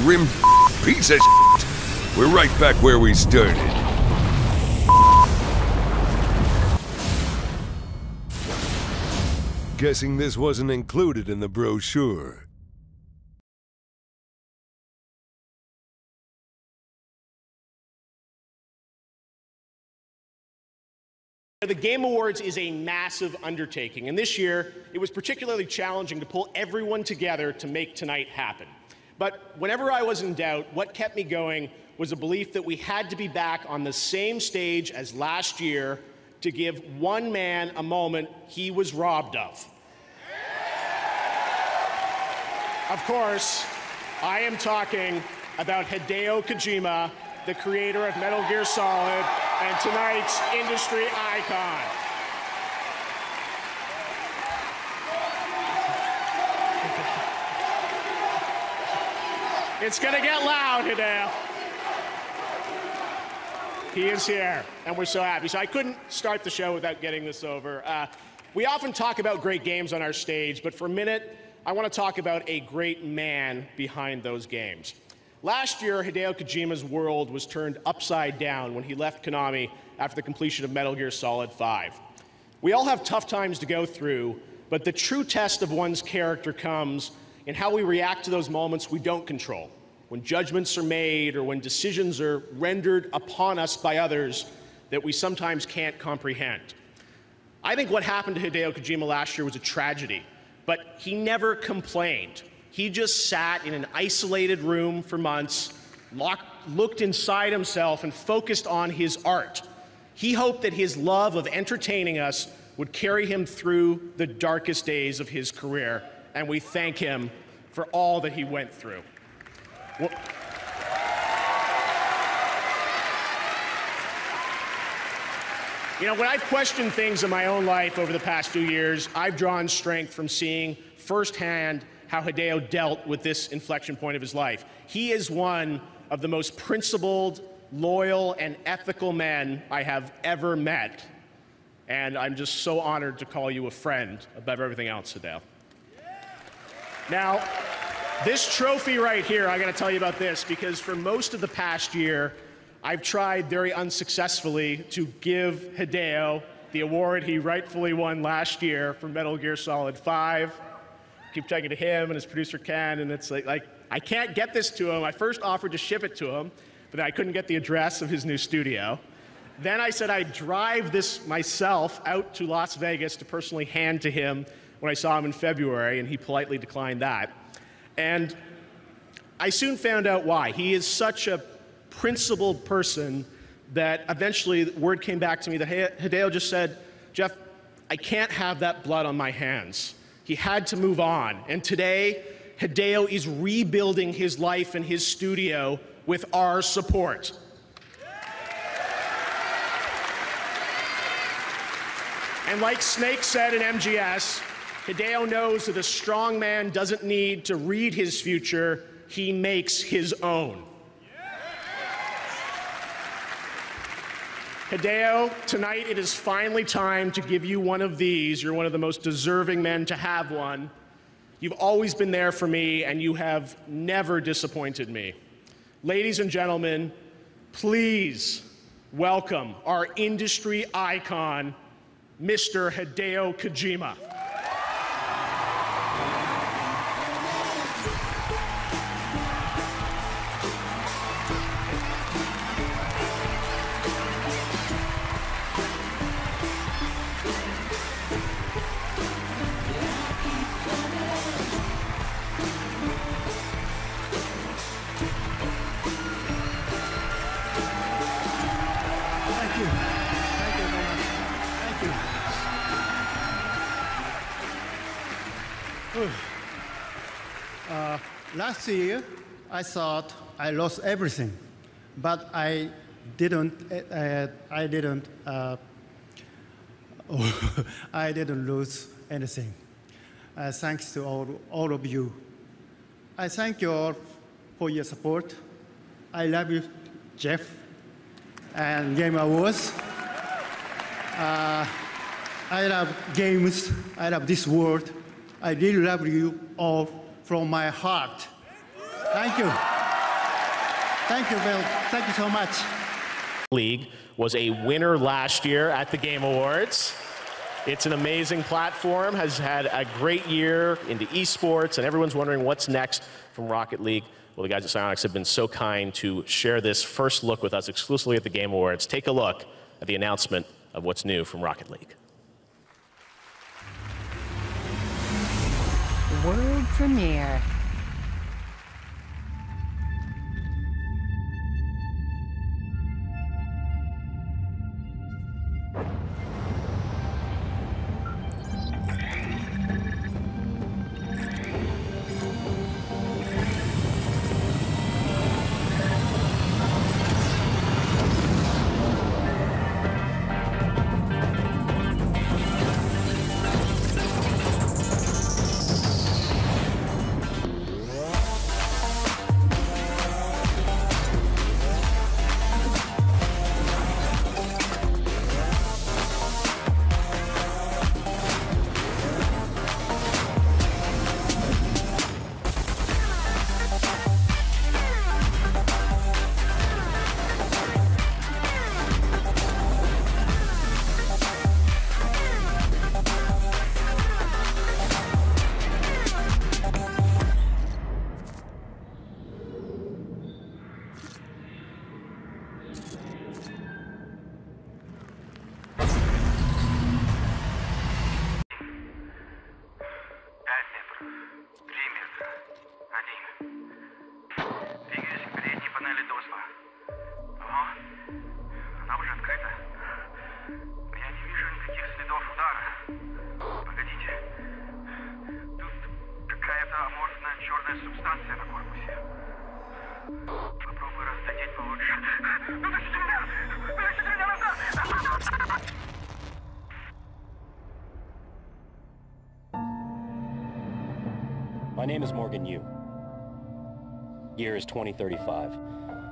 Rim piece of shit. We're right back where we started. Guessing this wasn't included in the brochure. The Game Awards is a massive undertaking, and this year it was particularly challenging to pull everyone together to make tonight happen. But whenever I was in doubt, what kept me going was a belief that we had to be back on the same stage as last year to give one man a moment he was robbed of. Of course, I am talking about Hideo Kojima, the creator of Metal Gear Solid and tonight's industry icon. It's gonna get loud, Hideo. He is here, and we're so happy. So I couldn't start the show without getting this over. We often talk about great games on our stage, but for a minute, I want to talk about a great man behind those games. Last year, Hideo Kojima's world was turned upside down when he left Konami after the completion of Metal Gear Solid 5. We all have tough times to go through, but the true test of one's character comes in how we react to those moments we don't control, when judgments are made or when decisions are rendered upon us by others that we sometimes can't comprehend. I think what happened to Hideo Kojima last year was a tragedy, but he never complained. He just sat in an isolated room for months, looked inside himself, and focused on his art. He hoped that his love of entertaining us would carry him through the darkest days of his career, and we thank him for all that he went through. Well, you know, when I've questioned things in my own life over the past few years, I've drawn strength from seeing firsthand how Hideo dealt with this inflection point of his life. He is one of the most principled, loyal, and ethical men I have ever met. And I'm just so honored to call you a friend above everything else, Hideo. Now, this trophy right here, I gotta tell you about this, because for most of the past year, I've tried very unsuccessfully to give Hideo the award he rightfully won last year for Metal Gear Solid 5. Keep talking to him and his producer Ken, and it's like I can't get this to him. I first offered to ship it to him, but then I couldn't get the address of his new studio. Then I said I'd drive this myself out to Las Vegas to personally hand to him when I saw him in February, and he politely declined that. And I soon found out why. He is such a principled person that eventually word came back to me that Hideo just said, Jeff, I can't have that blood on my hands. He had to move on. And today, Hideo is rebuilding his life in his studio with our support. And like Snake said in MGS, Hideo knows that a strong man doesn't need to read his future, he makes his own. Hideo, tonight it is finally time to give you one of these. You're one of the most deserving men to have one. You've always been there for me, and you have never disappointed me. Ladies and gentlemen, please welcome our industry icon, Mr. Hideo Kojima. Last year, I thought I lost everything, but I didn't. I didn't lose anything. Thanks to all of you. I thank you all for your support. I love you, Jeff, and Game Awards. I love games. I love this world. I really love you all from my heart. Thank you. Thank you, Bill. Thank you so much. League was a winner last year at the Game Awards. It's an amazing platform, has had a great year into esports, and everyone's wondering what's next from Rocket League. Well, the guys at Psyonix have been so kind to share this first look with us exclusively at the Game Awards. Take a look at the announcement of what's new from Rocket League. World premiere. My name is Morgan Yu. Year is 2035.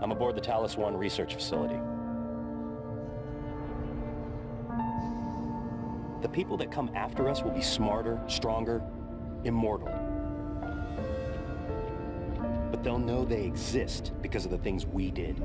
I'm aboard the Talos One research facility. The people that come after us will be smarter, stronger, immortal. But they'll know they exist because of the things we did.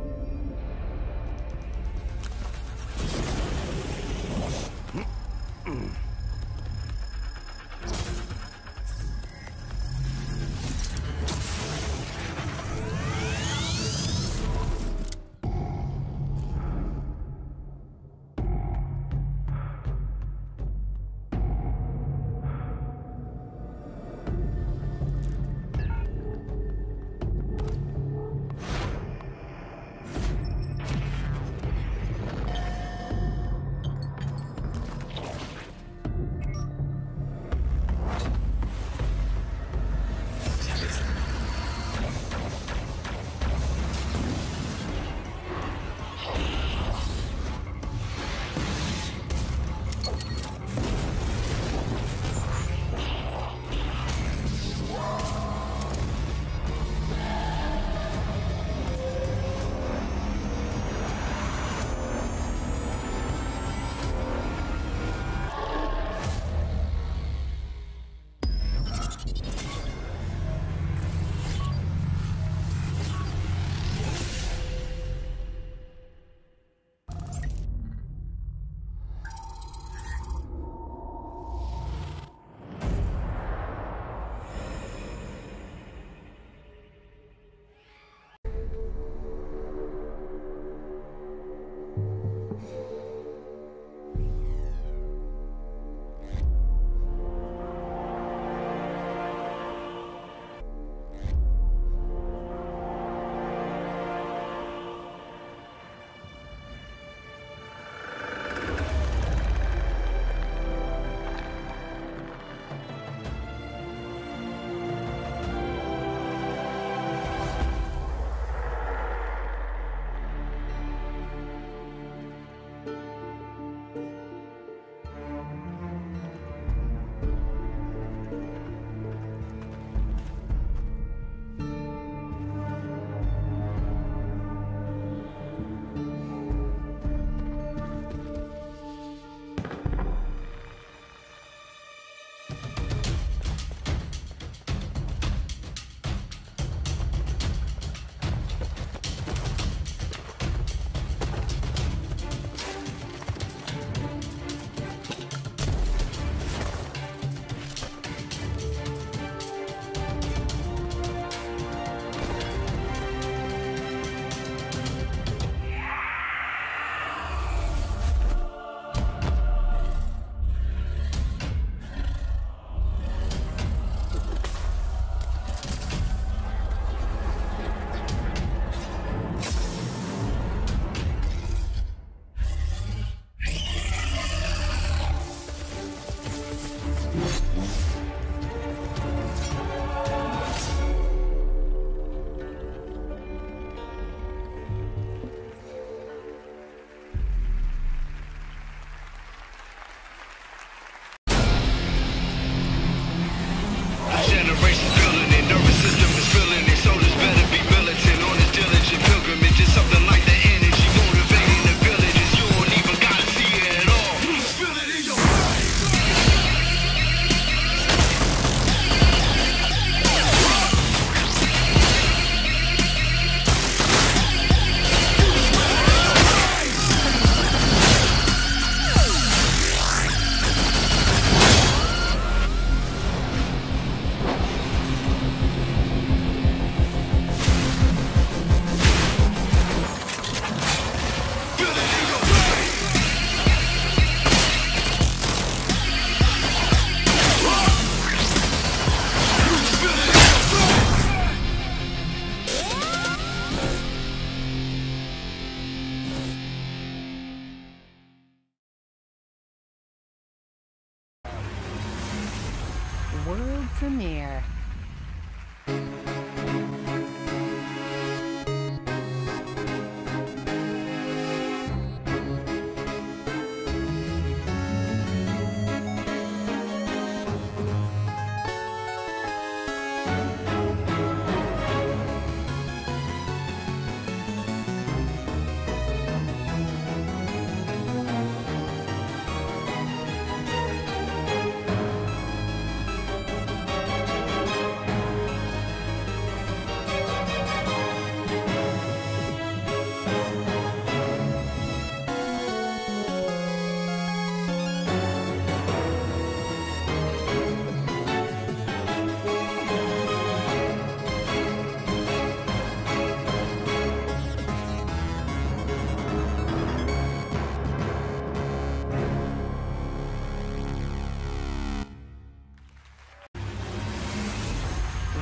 World premiere.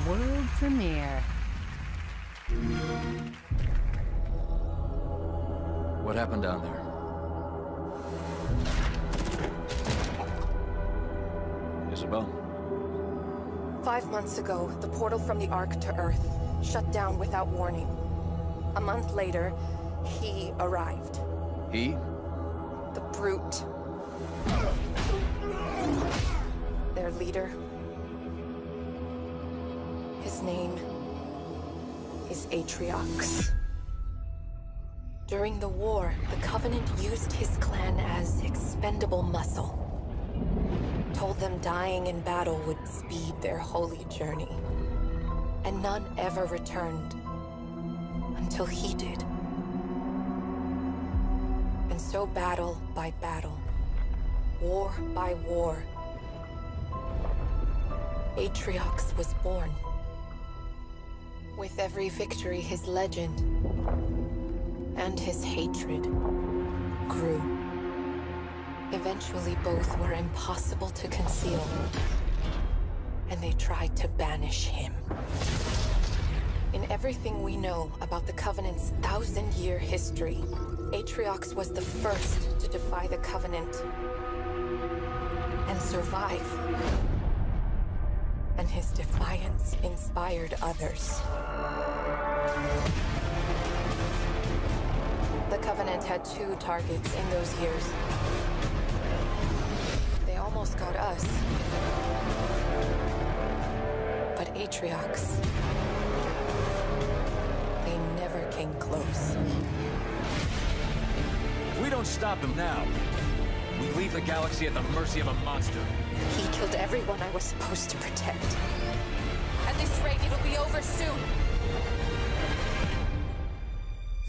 World premiere. What happened down there? Isabel? 5 months ago, the portal from the Ark to Earth shut down without warning. A month later, he arrived. He? The Brute. Their leader. His name is Atriox. During the war, the Covenant used his clan as expendable muscle. Told them dying in battle would speed their holy journey. And none ever returned. Until he did. And so battle by battle, war by war, Atriox was born. With every victory, his legend and his hatred grew. Eventually, both were impossible to conceal, and they tried to banish him. In everything we know about the Covenant's 1,000-year history, Atriox was the first to defy the Covenant and survive. And his defiance inspired others. The Covenant had 2 targets in those years. They almost got us. But Atriox, they never came close. If we don't stop him now, we leave the galaxy at the mercy of a monster. He killed everyone I was supposed to protect. At this rate, it'll be over soon.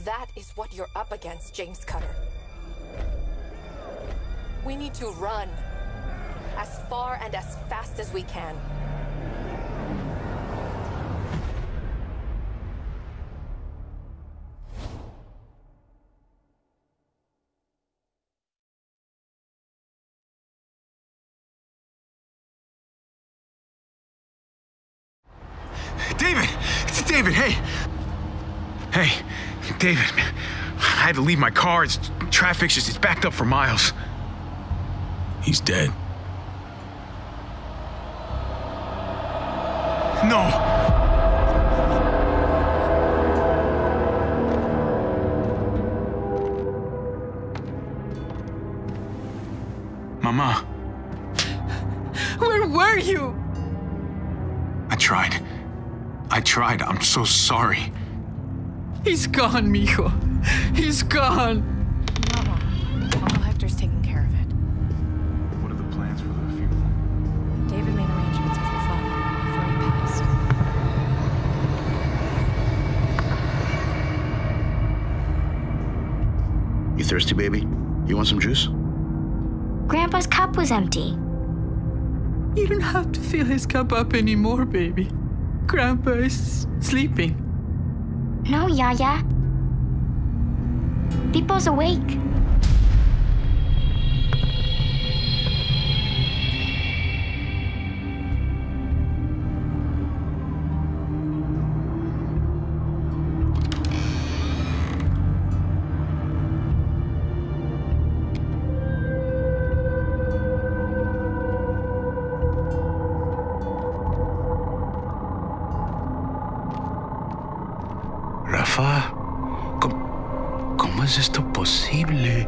That is what you're up against, James Cutter. We need to run. As far and as fast as we can. David! It's David, hey! Hey, David, man. I had to leave my car. Traffic's just, it's backed up for miles. He's dead. No! Mama. Where were you? I tried. I'm so sorry. He's gone, mijo. He's gone. Mama, Uncle Hector's taking care of it. What are the plans for the funeral? David made arrangements with your father before he passed. You thirsty, baby? You want some juice? Grandpa's cup was empty. You don't have to fill his cup up anymore, baby. Grandpa is sleeping. No, Yaya. People's awake. es esto posible?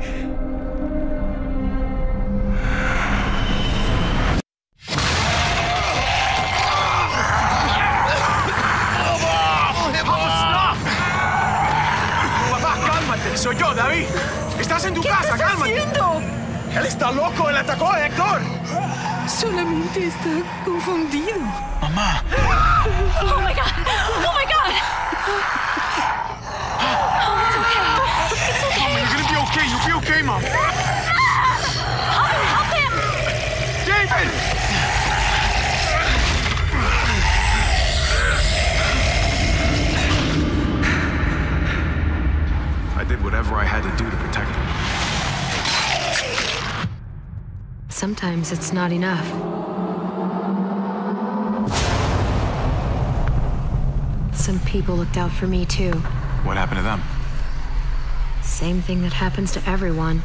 Papá, cálmate. Soy yo, David. Estás en tu casa, cálmate. ¿Qué estás haciendo? Él está loco. Él atacó a Héctor. Solamente está confundido. Mamá. Oh my god! Oh my god! Oh, it's okay. It's okay. Mom, you're gonna be okay. You'll be okay, Mom. Help him! David! I did whatever I had to do to protect him. Sometimes it's not enough. Some people looked out for me too. What happened to them? Same thing that happens to everyone.